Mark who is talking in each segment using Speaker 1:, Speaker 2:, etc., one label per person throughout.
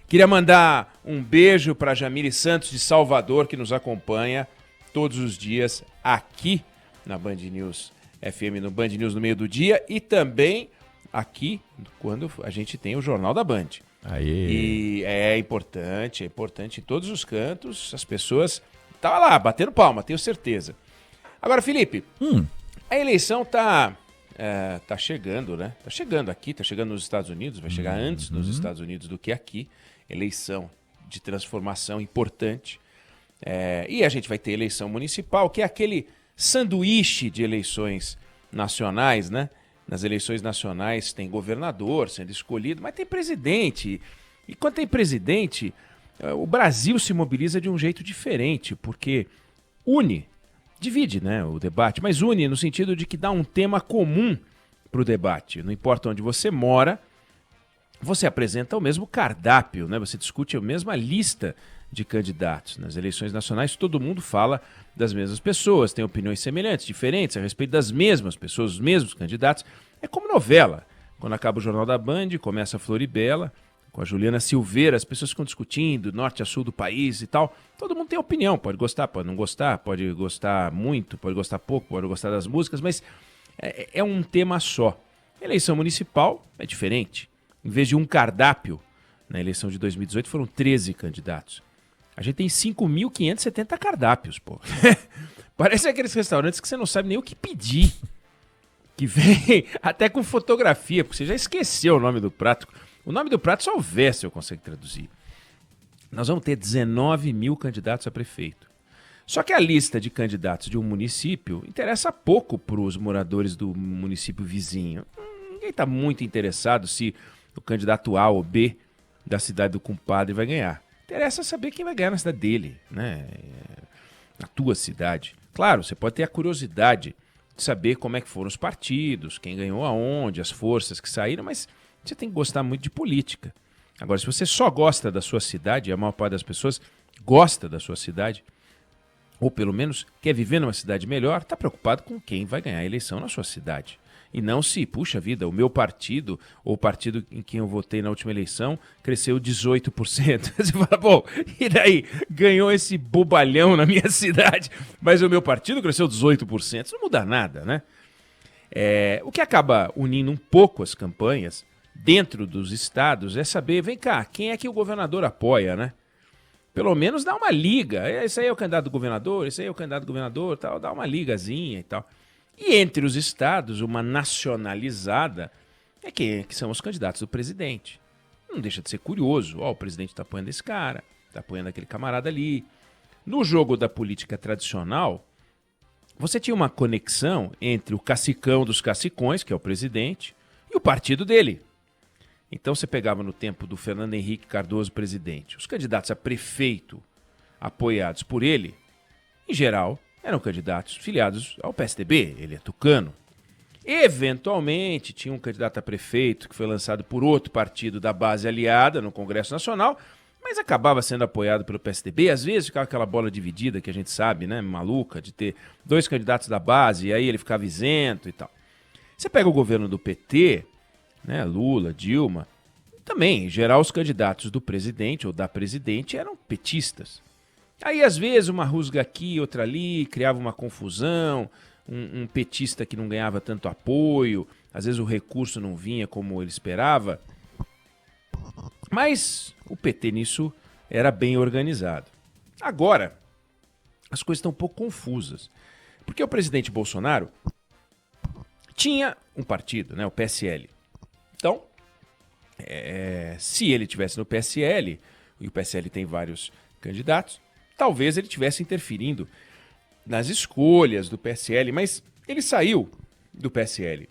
Speaker 1: Queria mandar um beijo para Jamile Santos de Salvador, que nos acompanha todos os dias aqui na Band News FM, no Band News no meio do dia, e também aqui quando a gente tem o Jornal da Band.
Speaker 2: Aê.
Speaker 1: E é importante em todos os cantos, as pessoas estavam lá, batendo palma, tenho certeza. Agora, Felipe, a eleição tá chegando, né? Tá chegando aqui, tá chegando nos Estados Unidos, vai chegar antes nos Estados Unidos do que aqui. Eleição de transformação importante. E a gente vai ter eleição municipal, que é aquele sanduíche de eleições nacionais, né? Nas eleições nacionais tem governador sendo escolhido, mas tem presidente. E quando tem presidente, o Brasil se mobiliza de um jeito diferente, porque divide, né, o debate, mas une no sentido de que dá um tema comum para o debate. Não importa onde você mora, você apresenta o mesmo cardápio, né? Você discute a mesma lista de candidatos. Nas eleições nacionais, todo mundo fala das mesmas pessoas, tem opiniões semelhantes, diferentes, a respeito das mesmas pessoas, os mesmos candidatos. É como novela. Quando acaba o Jornal da Band, começa a Floribela, com a Juliana Silveira, as pessoas ficam discutindo, norte a sul do país e tal. Todo mundo tem opinião, pode gostar, pode não gostar, pode gostar muito, pode gostar pouco, pode gostar das músicas, mas é um tema só. A eleição municipal é diferente. Em vez de um cardápio, na eleição de 2018 foram 13 candidatos. A gente tem 5.570 cardápios, pô. Parece aqueles restaurantes que você não sabe nem o que pedir. Que vem até com fotografia, porque você já esqueceu o nome do prato. O nome do prato só o Vessel consegue traduzir. Nós vamos ter 19 mil candidatos a prefeito. Só que a lista de candidatos de um município interessa pouco para os moradores do município vizinho. Ninguém está muito interessado se o candidato A ou B da cidade do compadre vai ganhar. Interessa saber quem vai ganhar na cidade dele, né? Na tua cidade. Claro, você pode ter a curiosidade de saber como é que foram os partidos, quem ganhou aonde, as forças que saíram, mas você tem que gostar muito de política. Agora, se você só gosta da sua cidade, e a maior parte das pessoas gosta da sua cidade, ou pelo menos quer viver numa cidade melhor, está preocupado com quem vai ganhar a eleição na sua cidade. E não se, puxa vida, o meu partido, ou o partido em quem eu votei na última eleição, cresceu 18%. Você fala, bom, e daí? Ganhou esse bobalhão na minha cidade, mas o meu partido cresceu 18%. Isso não muda nada, né? O que acaba unindo um pouco as campanhas dentro dos estados é saber, vem cá, quem é que o governador apoia, né? Pelo menos dá uma liga. Esse aí é o candidato do governador, esse aí é o candidato do governador, tal, dá uma ligazinha e tal. E entre os estados, uma nacionalizada é que são os candidatos do presidente. Não deixa de ser curioso. O presidente está apoiando esse cara, está apoiando aquele camarada ali. No jogo da política tradicional, você tinha uma conexão entre o cacicão dos cacicões, que é o presidente, e o partido dele. Então você pegava no tempo do Fernando Henrique Cardoso presidente, os candidatos a prefeito apoiados por ele, em geral, eram candidatos filiados ao PSDB, ele é tucano. Eventualmente, tinha um candidato a prefeito que foi lançado por outro partido da base aliada no Congresso Nacional, mas acabava sendo apoiado pelo PSDB. Às vezes ficava aquela bola dividida que a gente sabe, né, maluca, de ter dois candidatos da base e aí ele ficava isento e tal. Você pega o governo do PT, né, Lula, Dilma, também, em geral, os candidatos do presidente ou da presidente eram petistas. Aí, às vezes, uma rusga aqui, outra ali, criava uma confusão, um petista que não ganhava tanto apoio, às vezes o recurso não vinha como ele esperava. Mas o PT nisso era bem organizado. Agora, as coisas estão um pouco confusas, porque o presidente Bolsonaro tinha um partido, né, o PSL. Então, se ele tivesse no PSL, e o PSL tem vários candidatos, talvez ele estivesse interferindo nas escolhas do PSL, mas ele saiu do PSL.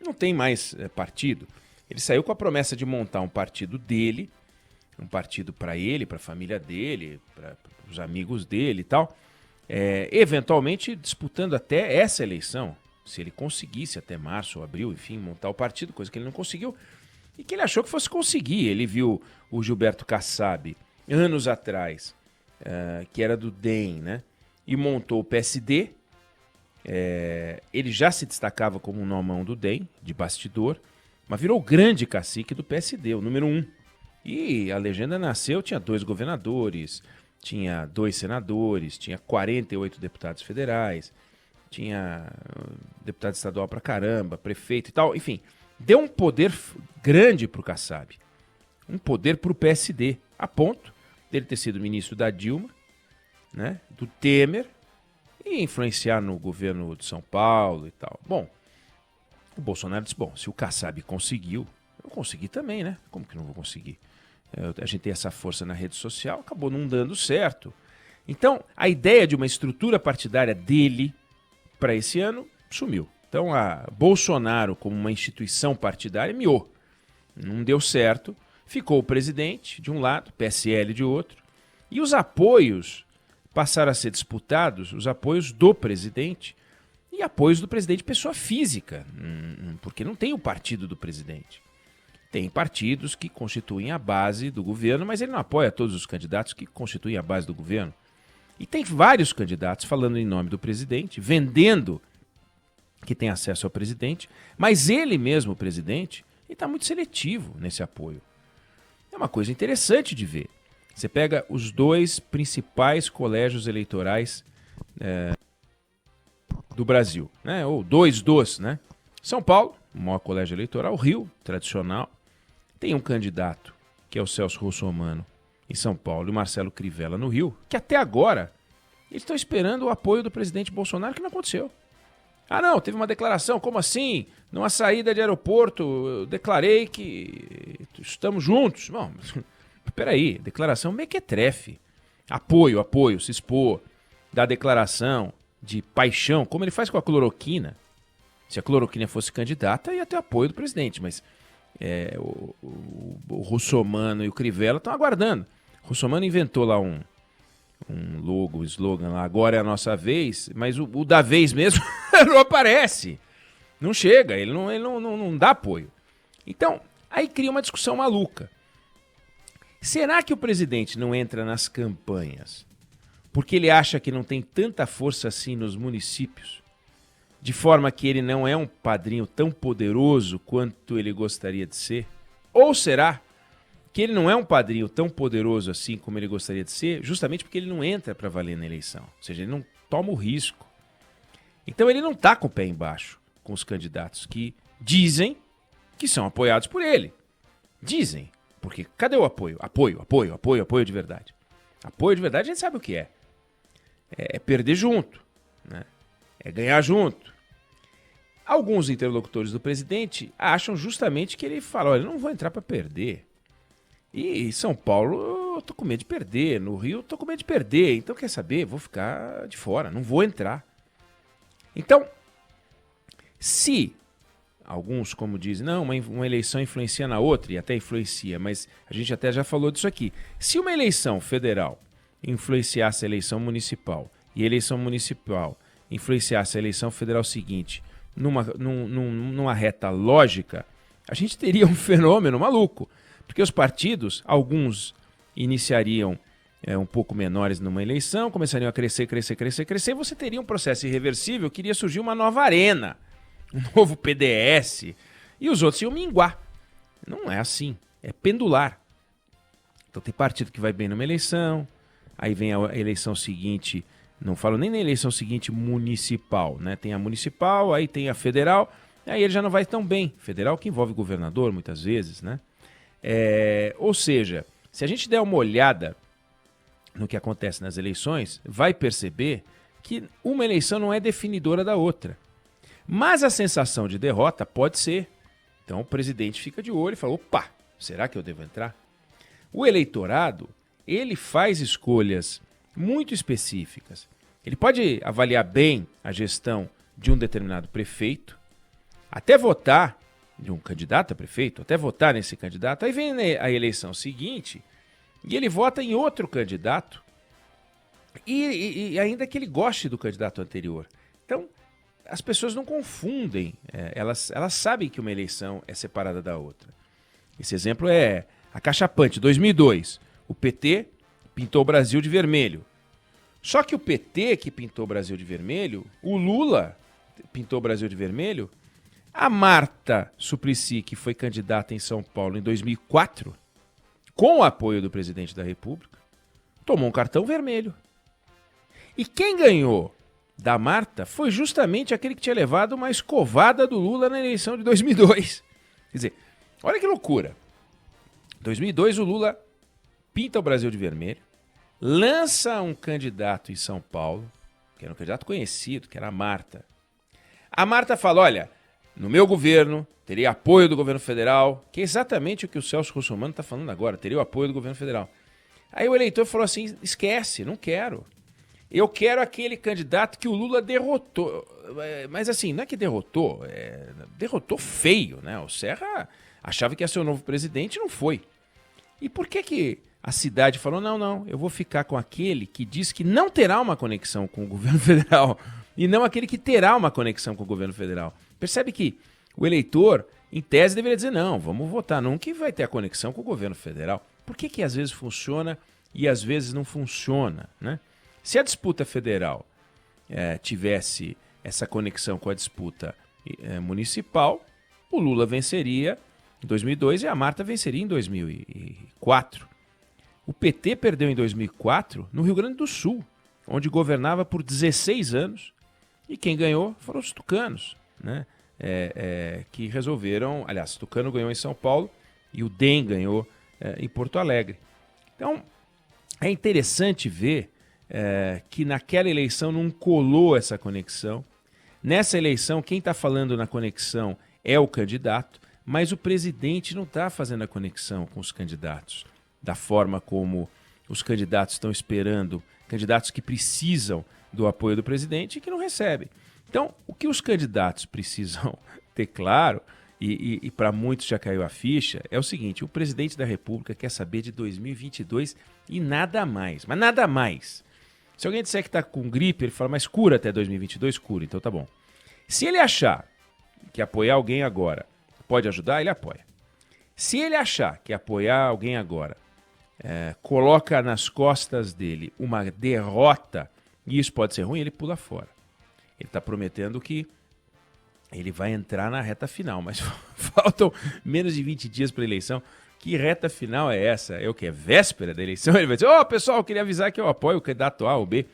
Speaker 1: Não tem mais partido. Ele saiu com a promessa de montar um partido dele, um partido para ele, para a família dele, para os amigos dele e tal, eventualmente disputando até essa eleição, se ele conseguisse até março ou abril, enfim, montar o partido, coisa que ele não conseguiu, e que ele achou que fosse conseguir. Ele viu o Gilberto Kassab, anos atrás, que era do DEM, né? E montou o PSD. Ele já se destacava como um nomão do DEM, de bastidor, mas virou o grande cacique do PSD, o número 1. E a legenda nasceu, tinha 2 governadores, tinha 2 senadores, tinha 48 deputados federais, tinha deputado estadual pra caramba, prefeito e tal. Enfim, deu um poder grande pro Kassab. Um poder pro PSD, a ponto dele ter sido ministro da Dilma, né, do Temer, e influenciar no governo de São Paulo e tal. Bom, o Bolsonaro disse, bom, se o Kassab conseguiu, eu consegui também, né? Como que não vou conseguir? A gente tem essa força na rede social, acabou não dando certo. Então, a ideia de uma estrutura partidária dele para esse ano sumiu. Então, a Bolsonaro como uma instituição partidária miou. Não deu certo. Ficou o presidente de um lado, PSL de outro, e os apoios passaram a ser disputados, os apoios do presidente e apoios do presidente pessoa física, porque não tem o partido do presidente. Tem partidos que constituem a base do governo, mas ele não apoia todos os candidatos que constituem a base do governo. E tem vários candidatos falando em nome do presidente, vendendo que tem acesso ao presidente, mas ele mesmo, o presidente, está muito seletivo nesse apoio. É uma coisa interessante de ver. Você pega os 2 principais colégios eleitorais do Brasil, né? Ou 2 dos, né? São Paulo, o maior colégio eleitoral, Rio, tradicional. Tem um candidato, que é o Celso Russomano, em São Paulo, e o Marcelo Crivella no Rio, que até agora eles estão esperando o apoio do presidente Bolsonaro, que não aconteceu. Ah, não, teve uma declaração, como assim? Numa saída de aeroporto, eu declarei que estamos juntos. Bom, peraí, declaração mequetrefe. Apoio, se expor, dar declaração de paixão, como ele faz com a cloroquina. Se a cloroquina fosse candidata, ia ter apoio do presidente, mas o Russomano e o Crivella estão aguardando. O Russomano inventou lá um logo, um slogan lá, agora é a nossa vez, mas o da vez mesmo não aparece. Não chega, ele não dá apoio. Então, aí cria uma discussão maluca. Será que o presidente não entra nas campanhas porque ele acha que não tem tanta força assim nos municípios, de forma que ele não é um padrinho tão poderoso quanto ele gostaria de ser? Ou será que ele não é um padrinho tão poderoso assim como ele gostaria de ser, justamente porque ele não entra para valer na eleição? Ou seja, ele não toma o risco. Então ele não está com o pé embaixo com os candidatos que dizem que são apoiados por ele. Dizem. Porque cadê o apoio? Apoio de verdade. Apoio de verdade a gente sabe o que é. É perder junto, né? É ganhar junto. Alguns interlocutores do presidente acham justamente que ele fala, olha, eu não vou entrar para perder. E em São Paulo eu tô com medo de perder, no Rio eu tô com medo de perder, então quer saber, vou ficar de fora, não vou entrar. Então, se alguns, como dizem, não, uma eleição influencia na outra, e até influencia, mas a gente até já falou disso aqui. Se uma eleição federal influenciasse a eleição municipal, e a eleição municipal influenciasse a eleição federal seguinte, numa reta lógica, a gente teria um fenômeno maluco. Porque os partidos, alguns iniciariam um pouco menores numa eleição, começariam a crescer, e você teria um processo irreversível que iria surgir uma nova arena, um novo PDS, e os outros iam minguar. Não é assim, é pendular. Então tem partido que vai bem numa eleição, aí vem a eleição seguinte, não falo nem na eleição seguinte municipal, né? Tem a municipal, aí tem a federal, aí ele já não vai tão bem. Federal que envolve governador muitas vezes, né? Ou seja, se a gente der uma olhada no que acontece nas eleições, vai perceber que uma eleição não é definidora da outra. Mas a sensação de derrota pode ser. Então o presidente fica de olho e fala, opa, será que eu devo entrar? O eleitorado, ele faz escolhas muito específicas. Ele pode avaliar bem a gestão de um determinado prefeito, até votar de um candidato a prefeito, até votar nesse candidato, aí vem a eleição seguinte e ele vota em outro candidato e ainda que ele goste do candidato anterior. Então, as pessoas não confundem, elas sabem que uma eleição é separada da outra. Esse exemplo é acachapante, 2002, o PT pintou o Brasil de vermelho. Só que o PT que pintou o Brasil de vermelho, o Lula pintou o Brasil de vermelho, a Marta Suplicy, que foi candidata em São Paulo em 2004, com o apoio do presidente da República, tomou um cartão vermelho. E quem ganhou da Marta foi justamente aquele que tinha levado uma escovada do Lula na eleição de 2002. Quer dizer, olha que loucura. Em 2002 o Lula pinta o Brasil de vermelho, lança um candidato em São Paulo, que era um candidato conhecido, que era a Marta. A Marta fala, olha, no meu governo teria apoio do governo federal, que é exatamente o que o Celso Russomano está falando agora, teria o apoio do governo federal. Aí o eleitor falou assim, esquece, não quero. Eu quero aquele candidato que o Lula derrotou. Mas assim, não é que derrotou, derrotou feio, né? O Serra achava que ia ser o novo presidente e não foi. E por que a cidade falou, não, eu vou ficar com aquele que diz que não terá uma conexão com o governo federal e não aquele que terá uma conexão com o governo federal? Percebe que o eleitor, em tese, deveria dizer, não, vamos votar num que vai ter a conexão com o governo federal. Por que às vezes funciona e às vezes não funciona, né? Se a disputa federal tivesse essa conexão com a disputa municipal, o Lula venceria em 2002 e a Marta venceria em 2004. O PT perdeu em 2004 no Rio Grande do Sul, onde governava por 16 anos, e quem ganhou foram os tucanos, né? Que resolveram... Aliás, o Tucano ganhou em São Paulo e o DEM ganhou em Porto Alegre. Então, é interessante ver que naquela eleição não colou essa conexão. Nessa eleição, quem está falando na conexão é o candidato, mas o presidente não está fazendo a conexão com os candidatos da forma como os candidatos estão esperando, candidatos que precisam do apoio do presidente e que não recebem. Então, o que os candidatos precisam ter claro, e para muitos já caiu a ficha, é o seguinte, o presidente da República quer saber de 2022 e nada mais, mas nada mais. Se alguém disser que está com gripe, ele fala, mas cura até 2022, cura, então tá bom. Se ele achar que apoiar alguém agora pode ajudar, ele apoia. Se ele achar que apoiar alguém agora coloca nas costas dele uma derrota, e isso pode ser ruim, ele pula fora. Ele está prometendo que ele vai entrar na reta final, mas faltam menos de 20 dias para a eleição. Que reta final é essa? É o que? É véspera da eleição? Ele vai dizer, pessoal, eu queria avisar que eu apoio o candidato A ou B.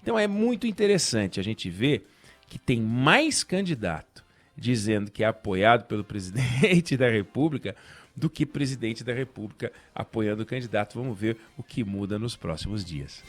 Speaker 1: Então é muito interessante a gente ver que tem mais candidato dizendo que é apoiado pelo presidente da República do que presidente da República apoiando o candidato. Vamos ver o que muda nos próximos dias.